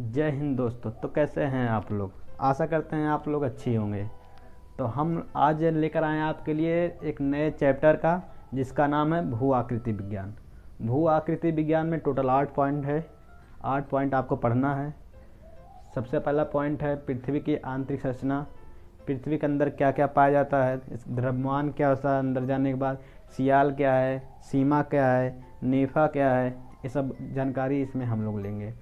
जय हिंद दोस्तों। तो कैसे हैं आप लोग? आशा करते हैं आप लोग अच्छी होंगे। तो हम आज लेकर आए हैं आपके लिए एक नए चैप्टर का, जिसका नाम है भू आकृति विज्ञान। भू आकृति विज्ञान में टोटल 8 पॉइंट है। 8 पॉइंट आपको पढ़ना है। सबसे पहला पॉइंट है पृथ्वी की आंतरिक संरचना। पृथ्वी के अंदर क्या क्या पाया जाता है, इस द्रव्यमान क्या होता है, अंदर जाने के बाद सियाल क्या है, सीमा क्या है, नेफा क्या है, ये सब जानकारी इसमें हम लोग लेंगे।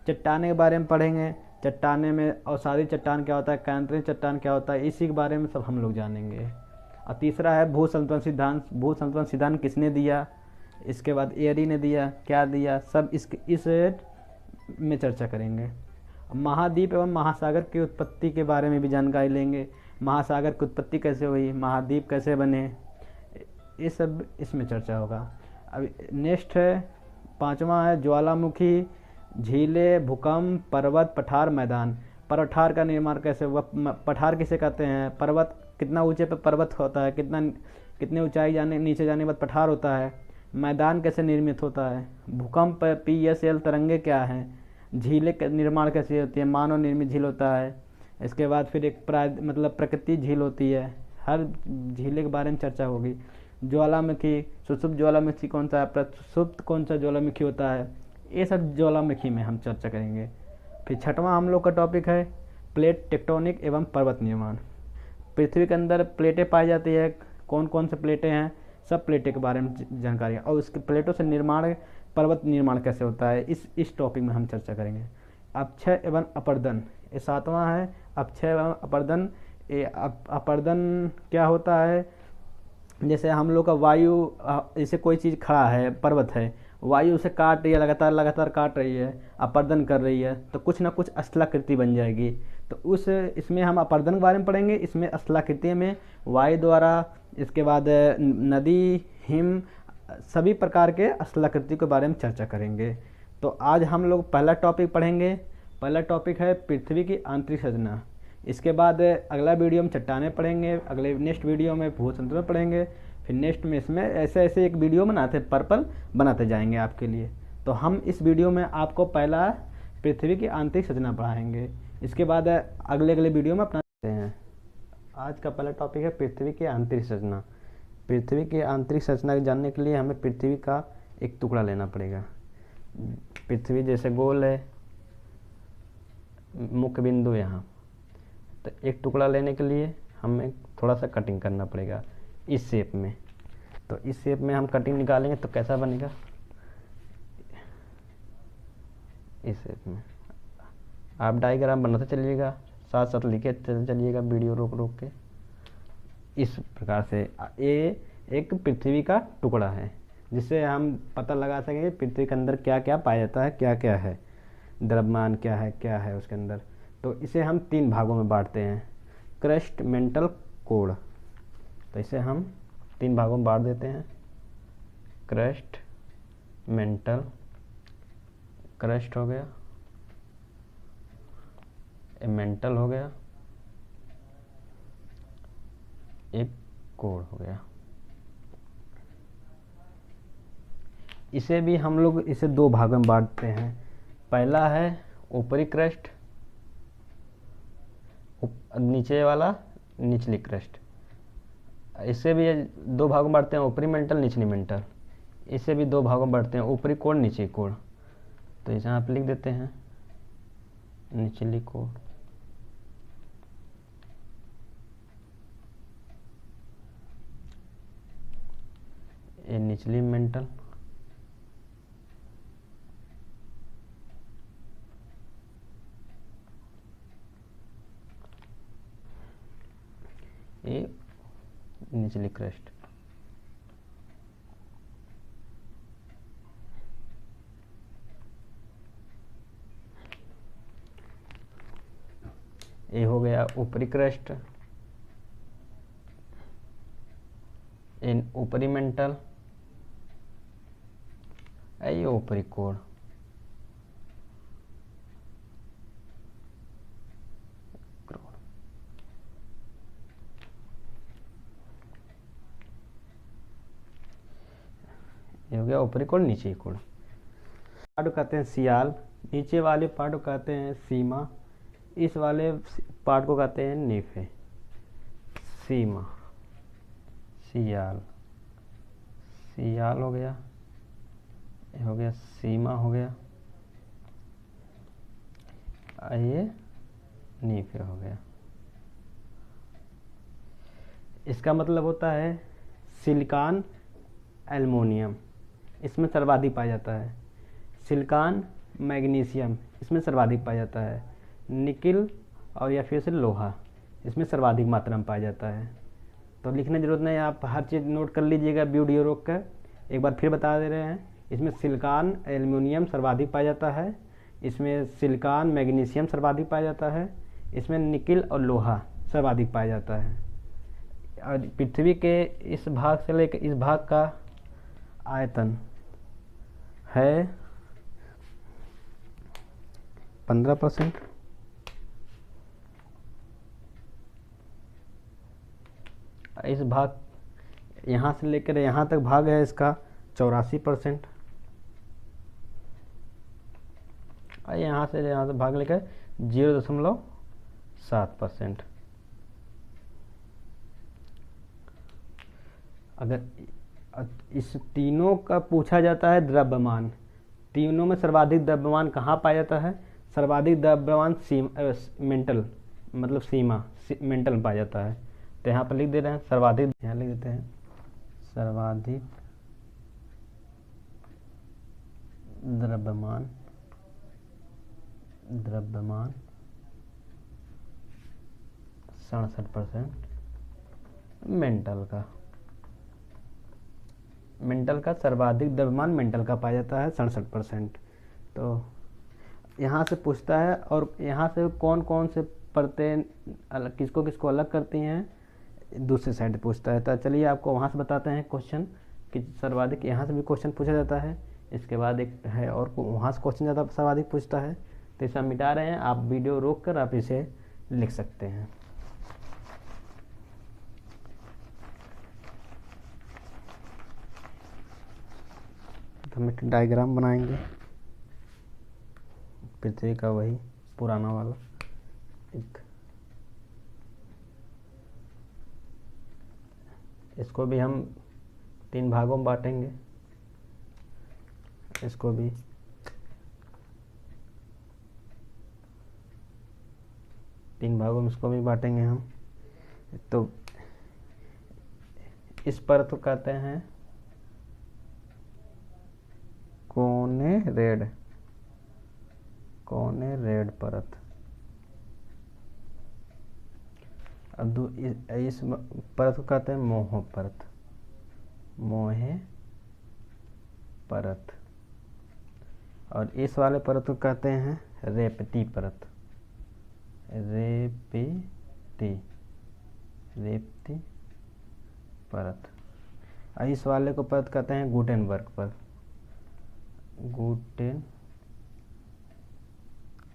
चट्टाने के बारे में पढ़ेंगे। चट्टाने में अवसादी चट्टान क्या होता है, कैंतरी चट्टान क्या होता है, इसी के बारे में सब हम लोग जानेंगे। और तीसरा है भू संतुलन सिद्धांत। भू संतुलन सिद्धांत किसने दिया, इसके बाद एयरी ने दिया, क्या दिया, सब इस में चर्चा करेंगे। महाद्वीप एवं महासागर की उत्पत्ति के बारे में भी जानकारी लेंगे। महासागर की उत्पत्ति कैसे हुई, महाद्वीप कैसे बने, ये सब इसमें चर्चा होगा। अब नेक्स्ट है 5वां है ज्वालामुखी, झीलें, भूकंप, पर्वत, पठार, मैदान। पठार का निर्माण कैसे हुआ, पठार किसे कहते हैं, पर्वत कितना ऊंचे पर पर्वत होता है, कितने ऊंचाई नीचे जाने के बाद पठार होता है। मैदान कैसे निर्मित होता है, भूकंप, PSL तरंगे क्या हैं, झीलें का निर्माण कैसे होती है, मानव निर्मित झील होता है। इसके बाद फिर एक प्रकृति झील होती है। हर झीले के बारे में चर्चा होगी। ज्वालामुखी, सुषुप्त ज्वालामुखी कौन सा है, प्रसुप्त कौन सा ज्वालामुखी होता है, ये सब ज्वालामुखी में हम चर्चा करेंगे। फिर 6वां हम लोग का टॉपिक है प्लेट टेक्टोनिक एवं पर्वत निर्माण। पृथ्वी के अंदर प्लेटें पाई जाती है, कौन कौन से प्लेटें हैं, सब प्लेटें के बारे में जानकारी है। और उसके प्लेटों से निर्माण, पर्वत निर्माण कैसे होता है, इस टॉपिक में हम चर्चा करेंगे। अपक्षय एवं अपर्दन, ये 7वां है। अपक्षय एवं अपर्दन, ये अपर्दन क्या होता है, जैसे हम लोग का वायु, जैसे कोई चीज़ खड़ा है, पर्वत है, वायु उसे काट रही है, लगातार लगातार काट रही है, अपर्दन कर रही है, तो कुछ ना कुछ स्थलाकृति बन जाएगी। तो इसमें हम अपर्दन के बारे में पढ़ेंगे। इसमें स्थलाकृति में वायु द्वारा, इसके बाद नदी, हिम, सभी प्रकार के स्थलाकृति के बारे में चर्चा करेंगे। तो आज हम लोग पहला टॉपिक पढ़ेंगे। पहला टॉपिक है पृथ्वी की आंतरिक संरचना। इसके बाद अगला वीडियो में चट्टानें पढ़ेंगे, अगले नेक्स्ट वीडियो में भू संतुलन पढ़ेंगे। फिर नेक्स्ट में इसमें ऐसे ऐसे एक वीडियो बनाते जाएंगे आपके लिए। तो हम इस वीडियो में आपको पहला पृथ्वी की आंतरिक संरचना पढ़ाएंगे। इसके बाद अगले अगले वीडियो में अपनाते हैं। आज का पहला टॉपिक है पृथ्वी की आंतरिक संरचना। पृथ्वी की आंतरिक संरचना जानने के लिए हमें पृथ्वी का एक टुकड़ा लेना पड़ेगा। पृथ्वी जैसे गोल है, मुख्य बिंदु यहाँ, तो एक टुकड़ा लेने के लिए हमें थोड़ा सा कटिंग करना पड़ेगा इस शेप में। तो इस शेप में हम कटिंग निकालेंगे तो कैसा बनेगा, इस शेप में। आप डायग्राम बनाते चलिएगा, साथ साथ लिखे चलिएगा, वीडियो रोक रोक के। इस प्रकार से ये एक पृथ्वी का टुकड़ा है, जिससे हम पता लगा सकेंगे पृथ्वी के अंदर क्या क्या पाया जाता है, क्या क्या है, द्रव्यमान क्या है उसके अंदर। तो इसे हम 3 भागों में बांटते हैं, क्रस्ट, मेंटल, कोर। तो इसे हम 3 भागों में बांट देते हैं, क्रस्ट, मेंटल, क्रस्ट हो गया, मेंटल हो गया, एक कोर हो गया। इसे भी हम लोग इसे 2 भागों में बांटते हैं। पहला है ऊपरी क्रस्ट, नीचे वाला निचली क्रस्ट। इसे भी 2 भागों में बांटते हैं, ऊपरी मेंटल, निचली मेंटल। इसे भी 2 भागों में बांटते हैं, ऊपरी कोर, निचली कोर। तो इसे आप लिख देते हैं निचली कोर, ये निचली मेंटल, ये निचली क्रस्ट। ये हो गया ऊपरी क्रस्ट, इन ऊपरी मेंटल, ये ऊपरी कोर। ये हो गया ऊपरी कोण नीचे कोण। कहते हैं सियाल, नीचे वाले पार्ट को कहते हैं सीमा, इस वाले पार्ट को कहते हैं नीफे। सीमा, सियाल, सियाल हो गया, ये हो गया सीमा हो गया, ये नीफे हो गया। इसका मतलब होता है सिलिकॉन एल्युमिनियम, इसमें सर्वाधिक पाया जाता है। सिलिकॉन मैग्नीशियम, इसमें सर्वाधिक पाया जाता है। निकिल और या फिर से लोहा, इसमें सर्वाधिक मात्रा में पाया जाता है। तो लिखने की जरूरत नहीं, आप हर चीज़ नोट कर लीजिएगा वीडियो रोक कर। एक बार फिर बता दे रहे हैं, इसमें सिलिकॉन एल्युमिनियम सर्वाधिक पाया जाता है, इसमें सिलिकॉन मैग्नीशियम सर्वाधिक पाया जाता है, इसमें निकिल और लोहा सर्वाधिक पाया जाता है। और पृथ्वी के इस भाग से लेकर इस भाग का आयतन है 15%। इस भाग यहाँ से लेकर यहाँ तक भाग है इसका 84%। और यहाँ से भाग लेकर 0.7%। अगर इस तीनों का पूछा जाता है द्रव्यमान, तीनों में सर्वाधिक द्रव्यमान कहाँ पाया जाता है? सर्वाधिक द्रव्यमान मेंटल, मतलब सीमा मेंटल में पाया जाता है। तो यहाँ पर लिख दे रहे हैं सर्वाधिक, यहाँ लिख देते हैं सर्वाधिक द्रव्यमान, द्रव्यमान 67% मेंटल का, मेंटल का सर्वाधिक द्रव्यमान मेंटल का पाया जाता है 67%। तो यहाँ से पूछता है, और यहाँ से कौन कौन से परतें अलग, किसको किसको अलग करती हैं, दूसरी साइड पूछता है। तो चलिए आपको वहाँ से बताते हैं क्वेश्चन कि सर्वाधिक, यहाँ से भी क्वेश्चन पूछा जाता है। इसके बाद एक है और वहाँ से क्वेश्चन ज़्यादा सर्वाधिक पूछता है। तो इसे हम मिटा रहे हैं, आप वीडियो रोक कर आप इसे लिख सकते हैं। तो हम एक डायग्राम बनाएंगे पृथ्वी का, वही पुराना वाला एक, इसको भी हम 3 भागों में बांटेंगे, इसको भी तीन भागों में इसको भी बांटेंगे हम। तो इस पर तो कहते हैं कोने रेड, कोने रेड परत। अब इस परत को कहते हैं मोह परत, मोहे परत। और इस वाले परत को कहते हैं रेपती परत, रेपती, रेपती परत। और इस वाले को परत कहते हैं गुटेनबर्ग परत,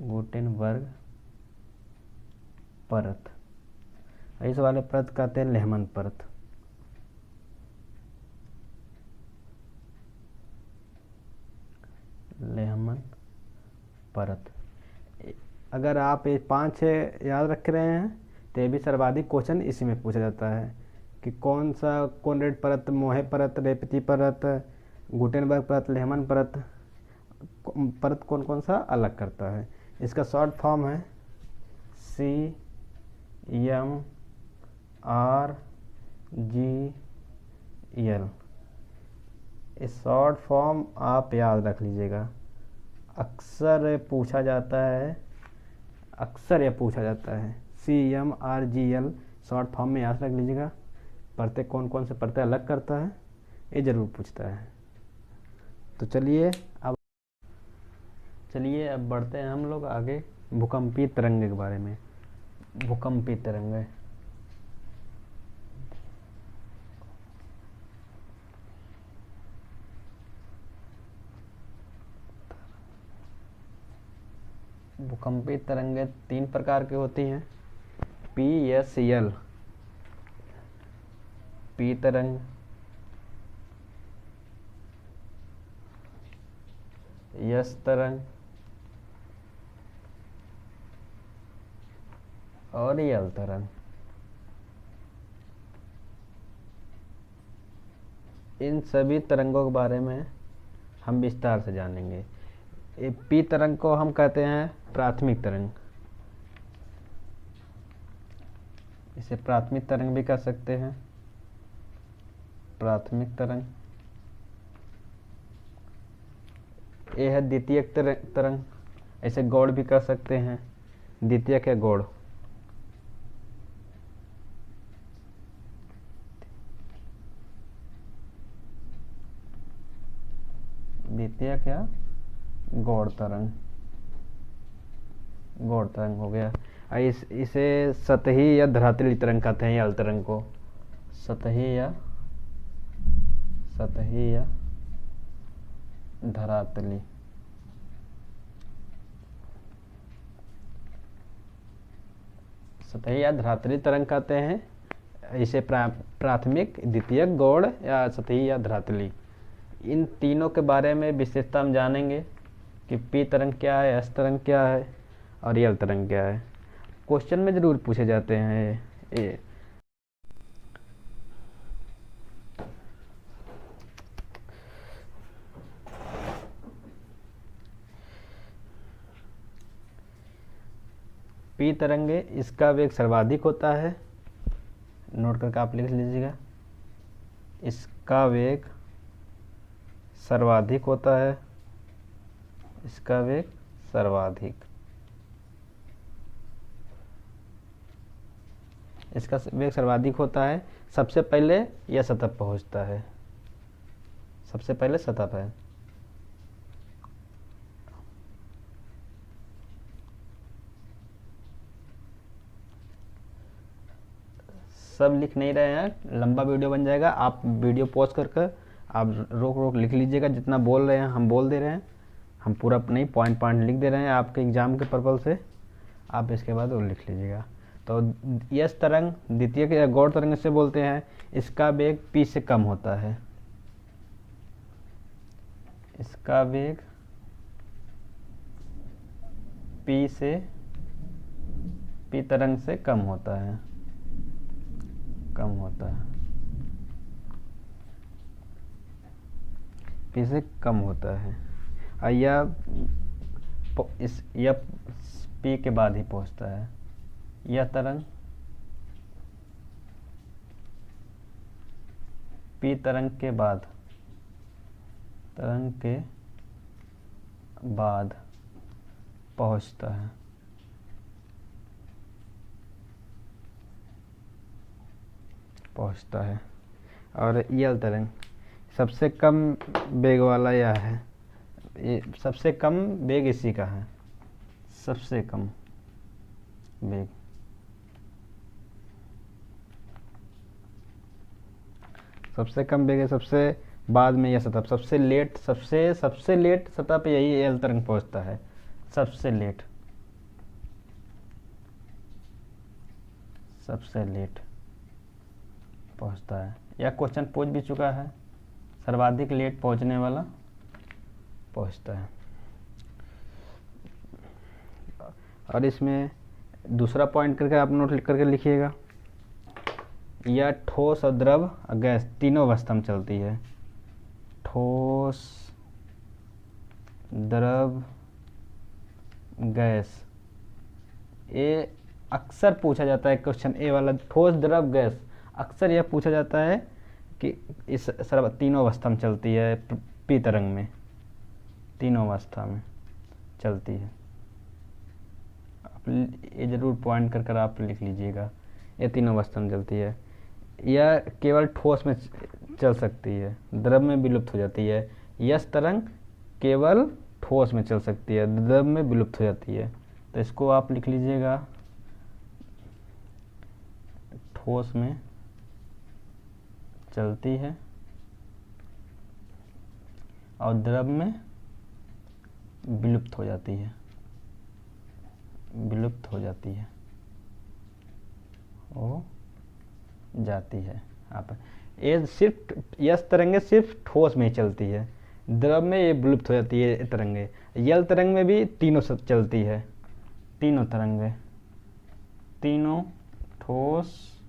गुटेनबर्ग परत। इस वाले परत कहते हैं लेहमन परत, लेहमन परत। अगर आप ये 5-6 याद रख रहे हैं तो ये भी सर्वाधिक क्वेश्चन इसी में पूछा जाता है कि कौन सा कोनरेड परत, मोहे परत, रेपती परत, गुटेनबर्ग परत, लेहमन परत, परत कौन कौन सा अलग करता है। इसका शॉर्ट फॉर्म है CMRGL। इस शॉर्ट फॉर्म आप याद रख लीजिएगा, अक्सर पूछा जाता है, अक्सर यह पूछा जाता है। CMRGL शॉर्ट फॉर्म में याद रख लीजिएगा। परतें कौन कौन से परतें अलग करता है, ये ज़रूर पूछता है। तो चलिए अब बढ़ते हैं हम लोग आगे भूकंपीय तरंगे के बारे में। भूकंपीय तरंगे, भूकंपीय तरंगे 3 प्रकार की होती हैं। PSL, पी तरंग, यस तरंग और यल तरंग। इन सभी तरंगों के बारे में हम विस्तार से जानेंगे। पी तरंग को हम कहते हैं प्राथमिक तरंग, इसे प्राथमिक तरंग भी कह सकते हैं, प्राथमिक तरंग। ये है द्वितीयक तरंग, ऐसे गौड़ भी कर सकते हैं, द्वितीयक है गौड़। द्वितीयक या गौड़ तरंग, गौड़ तरंग हो गया। इसे सतही या धरातली तरंग कहते हैं, यल तरंग को सतही या धरातली। सतही या धरातली तरंग कहते हैं इसे प्राथमिक, द्वितीयक, गौड़ या सतही या धरातली। इन तीनों के बारे में विशेषता हम जानेंगे कि पी तरंग क्या है, एस तरंग क्या है और यल तरंग क्या है। क्वेश्चन में जरूर पूछे जाते हैं ये। पी तरंगे, इसका वेग सर्वाधिक होता है, नोट करके आप लिख लीजिएगा। इसका वेग सर्वाधिक होता है, इसका वेग सर्वाधिक, इसका वेग सर्वाधिक होता है। सबसे पहले यह सतह पहुंचता है, सबसे पहले सतह पर। सब लिख नहीं रहे हैं, लंबा वीडियो बन जाएगा। आप वीडियो पॉज करके आप रोक लिख लीजिएगा, जितना बोल रहे हैं हम बोल दे रहे हैं, हम पूरा नहीं पॉइंट लिख दे रहे हैं आपके एग्जाम के पर्पज से। आप इसके बाद वो लिख लीजिएगा। तो यस तरंग द्वितीयक या गौड़ तरंग से बोलते हैं, इसका वेग पी से कम होता है, इसका वेग पी तरंग से कम होता है, पी से कम होता है। और यह पी के बाद ही पहुंचता है। यह तरंग पी तरंग के बाद पहुंचता है, और यल तरंग सबसे कम वेग वाला यह है, ये सबसे कम वेग इसी का है, सबसे कम वेग। सबसे कम वेग है, सबसे बाद में यह सतह, सबसे लेट सतह पे यही यल तरंग पहुंचता है, सबसे लेट पहुंचता है। यह क्वेश्चन पूछ भी चुका है, सर्वाधिक लेट पहुंचने वाला पहुंचता है। और इसमें दूसरा पॉइंट करके आप नोट करके लिखिएगा, यह ठोस और द्रव और गैस तीनों अवस्था में चलती है। ठोस, द्रव, गैस, ये अक्सर पूछा जाता है क्वेश्चन ए वाला, ठोस, द्रव, गैस। अक्सर यह पूछा जाता है कि इस तीनों अवस्था में चलती है, पी तरंग में तीनों अवस्था में चलती है। आप ये जरूर पॉइंट कर आप लिख लीजिएगा, ये तीनों अवस्था में चलती है। यह केवल ठोस में चल सकती है, द्रव में विलुप्त हो जाती है। यस तरंग केवल ठोस में चल सकती है, द्रव में विलुप्त हो जाती है। तो इसको आप लिख लीजिएगा, ठोस में चलती है और द्रव में विलुप्त हो जाती है, हो जाती है। आप ये सिर्फ यस तरंगे सिर्फ ठोस में ही चलती है, द्रव में ये विलुप्त हो जाती है तरंगे। यल तरंग में भी तीनों चलती है, तीनों तरंगे तीनों ठोस,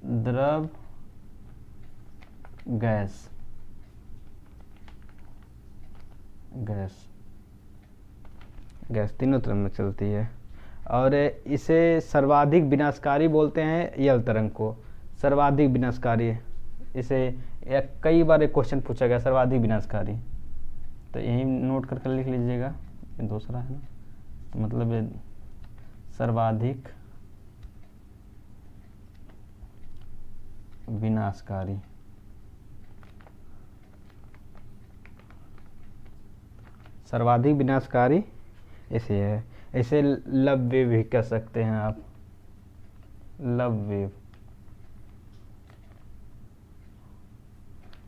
द्रव, गैस। गैस तीनों तरंग में चलती है। और इसे सर्वाधिक विनाशकारी बोलते हैं यल तरंग को, सर्वाधिक विनाशकारी। इसे कई बार एक क्वेश्चन पूछा गया, सर्वाधिक विनाशकारी, तो यही नोट करके लिख लीजिएगा। ये दूसरा है ना, तो मतलब ये सर्वाधिक विनाशकारी। सर्वाधिक विनाशकारी ऐसे है। ऐसे लव वेव भी कह सकते हैं आप, लव वेव,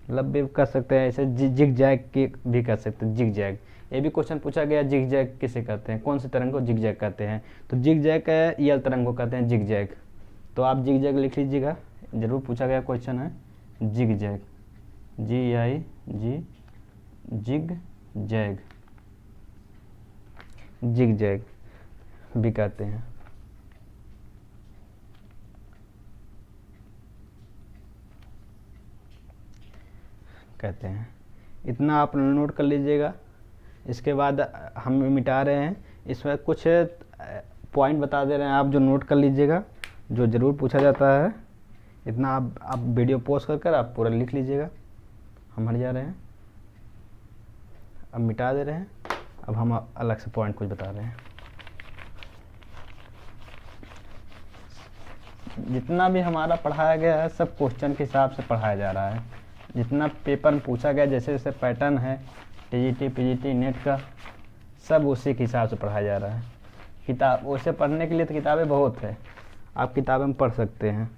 लव वेव कर सकते हैं। ऐसे जिग जैग की भी कर सकते हैं, जिग जैग। ये भी क्वेश्चन पूछा गया, जिग जैग किसे कहते हैं, कौन सी तरंग को जिग जैग कहते हैं। तो जिग जैग यल तरंग को कहते हैं जिग जैग। तो आप जिग जैग लिख लीजिएगा, जरूर पूछा गया क्वेश्चन है zigzag, GIG, zigzag, zigzag भी कहते हैं। इतना आप नोट कर लीजिएगा। इसके बाद हम मिटा रहे हैं, इसमें कुछ पॉइंट बता दे रहे हैं, आप जो नोट कर लीजिएगा, जो ज़रूर पूछा जाता है। इतना आप वीडियो पॉज कर आप पूरा लिख लीजिएगा। हम हट जा रहे हैं, अब मिटा दे रहे हैं। अब हम अलग से पॉइंट कुछ बता रहे हैं। जितना भी हमारा पढ़ाया गया है सब क्वेश्चन के हिसाब से पढ़ाया जा रहा है। जितना पेपर में पूछा गया, जैसे जैसे पैटर्न है TGT PGT नेट का, सब उसी के हिसाब से पढ़ाया जा रहा है। किताब वैसे पढ़ने के लिए तो किताबें बहुत है, आप किताबें में पढ़ सकते हैं,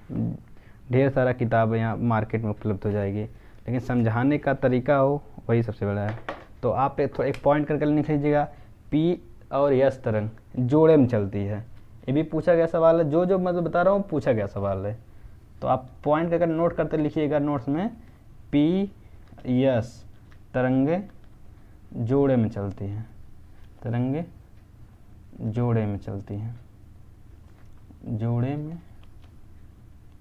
ढेर सारा किताबें यहाँ मार्केट में उपलब्ध हो जाएगी, लेकिन समझाने का तरीका हो वही सबसे बड़ा है। तो आप एक पॉइंट करके लिख लीजिएगा, P और S तरंग जोड़े में चलती है। ये भी पूछा गया सवाल है, जो मैं बता रहा हूँ पूछा गया सवाल है। तो आप पॉइंट करके नोट करते लिखिएगा नोट्स में, PS तरंगे जोड़े में चलती हैं, तरंगे जोड़े में चलती हैं, जोड़े में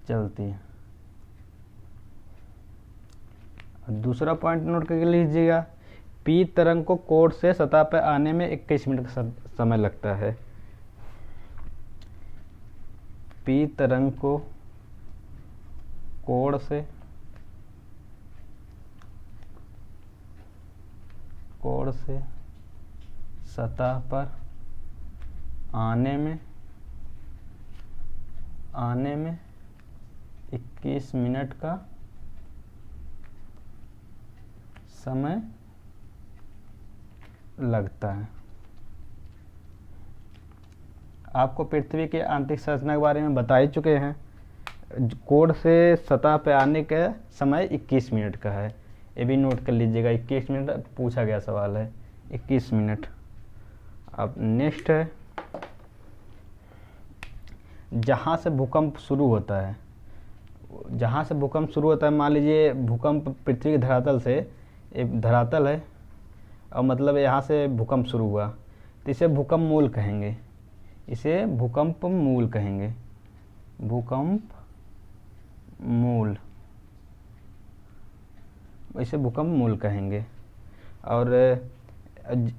चलती हैं। दूसरा पॉइंट नोट करके लीजिएगा, P तरंग को कोण से सतह पर आने में 21 मिनट का समय लगता है। P तरंग को कोण से सतह पर आने में 21 मिनट का समय लगता है। आपको पृथ्वी के आंतरिक संरचना के बारे में बता ही चुके हैं। कोण से सतह पे आने का समय 21 मिनट का है, ये भी नोट कर लीजिएगा। 21 मिनट पूछा गया सवाल है, 21 मिनट। अब नेक्स्ट है, जहाँ से भूकंप शुरू होता है, जहाँ से भूकंप शुरू होता है, मान लीजिए भूकंप पृथ्वी के धरातल से, एक धरातल है और मतलब यहाँ से भूकंप शुरू हुआ, तो इसे भूकंप मूल कहेंगे, इसे भूकंप मूल कहेंगे, भूकंप मूल, इसे भूकंप मूल कहेंगे। और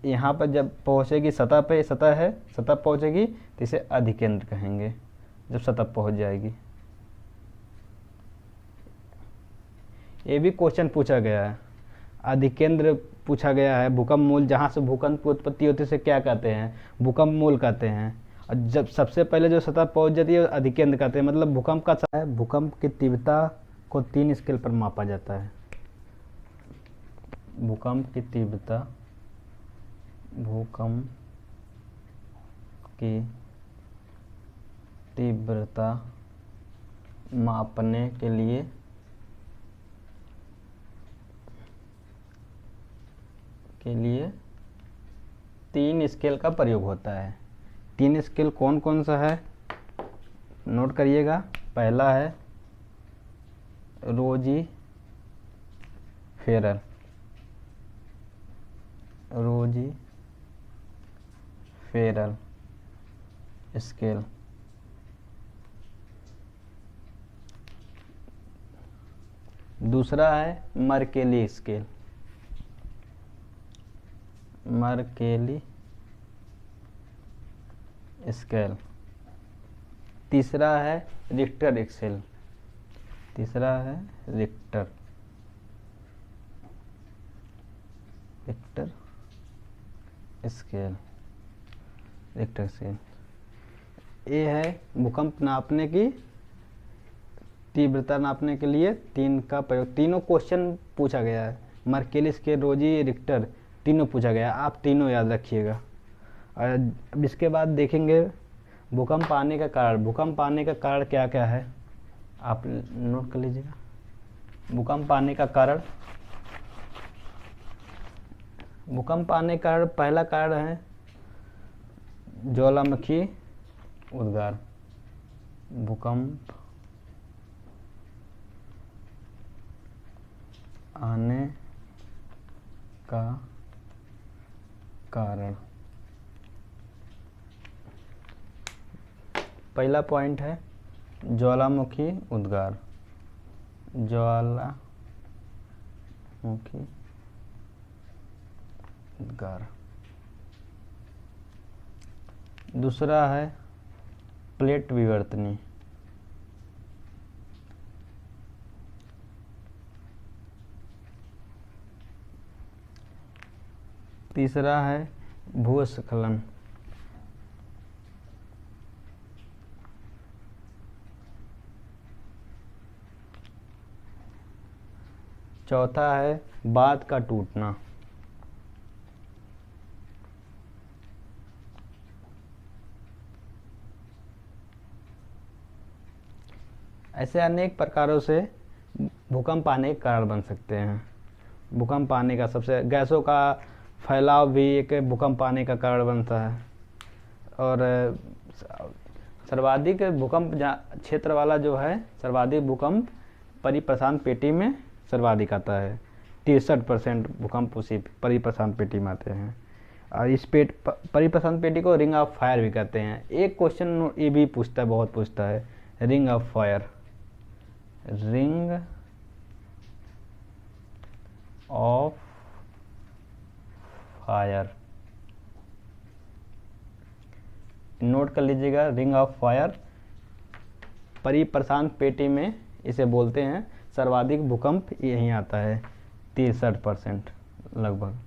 यहाँ पर जब पहुँचेगी सतह पे, सतह है, सतह पहुँचेगी तो इसे अधिकेंद्र कहेंगे, जब सतह पहुँच जाएगी। ये भी क्वेश्चन पूछा गया है, अधिकेंद्र पूछा गया है। भूकंप मूल, जहाँ से भूकंप की उत्पत्ति होती है उसे क्या कहते हैं, भूकंप मूल कहते हैं। और जब सबसे पहले जो सतह पहुँच जाती है अधिकेंद्र कहते हैं। मतलब भूकंप का है, भूकंप की तीव्रता को 3 स्केल पर मापा जाता है। भूकंप की तीव्रता, भूकंप की तीव्रता मापने के लिए के लिए 3 स्केल का प्रयोग होता है। 3 स्केल कौन कौन सा है नोट करिएगा। पहला है रोजी फेरल, रोजी फेरल। स्केल। दूसरा है मर्केली स्केल, मर्केली स्केल। तीसरा है रिक्टर स्केल, तीसरा है रिक्टर स्केल, रिक्टर स्केल। ये है भूकंप नापने की, तीव्रता नापने के लिए 3 का प्रयोग। तीनों क्वेश्चन पूछा गया है, मर्केली स्केल, रोजी, रिक्टर, तीनों पूछा गया है, आप तीनों याद रखिएगा। और अब इसके बाद देखेंगे भूकंप आने का कारण। भूकंप आने का कारण क्या क्या है, आप नोट कर लीजिएगा। भूकंप आने का कारण, भूकंप आने का कारण, पहला कारण है ज्वालामुखी उद्गार। भूकंप आने का कारण, पहला पॉइंट है ज्वालामुखी उद्गार, ज्वालामुखी उद्गार। दूसरा है प्लेट विवर्तनी, तीसरा है भूस्खलन, चौथा है बाँध का टूटना। ऐसे अनेक प्रकारों से भूकंप आने के कारण बन सकते हैं। भूकंप आने का सबसे, गैसों का फैलाव भी एक भूकंप आने का कारण बनता है। और सर्वाधिक भूकंप क्षेत्र वाला जो है, सर्वाधिक भूकंप परिप्रशांत पेटी में सर्वाधिक आता है। 63% भूकंप उसी परिप्रशांत पेटी में आते हैं। और इस परिप्रशांत पेटी को रिंग ऑफ फायर भी कहते हैं। एक क्वेश्चन ये भी पूछता है, बहुत पूछता है, ring of fire, ring of fire, note कर लीजिएगा। रिंग ऑफ फायर परिप्रशांत पेटी में इसे बोलते हैं। सर्वाधिक भूकंप यहीं आता है, 63% लगभग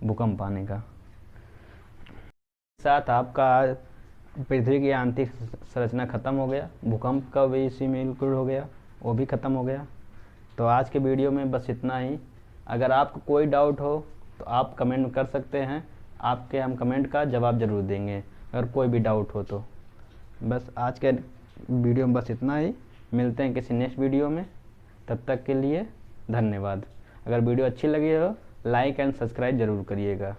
भूकंप आने का। साथ आपका पृथ्वी की आंतरिक संरचना खत्म हो गया, भूकंप का भी इसी में इंक्लूड हो गया, वो भी खत्म हो गया। तो आज के वीडियो में बस इतना ही। अगर आपको कोई डाउट हो तो आप कमेंट कर सकते हैं, आपके हम कमेंट का जवाब ज़रूर देंगे अगर कोई भी डाउट हो तो। बस आज के वीडियो में बस इतना ही, मिलते हैं किसी नेक्स्ट वीडियो में, तब तक के लिए धन्यवाद। अगर वीडियो अच्छी लगी हो लाइक एंड सब्सक्राइब ज़रूर करिएगा।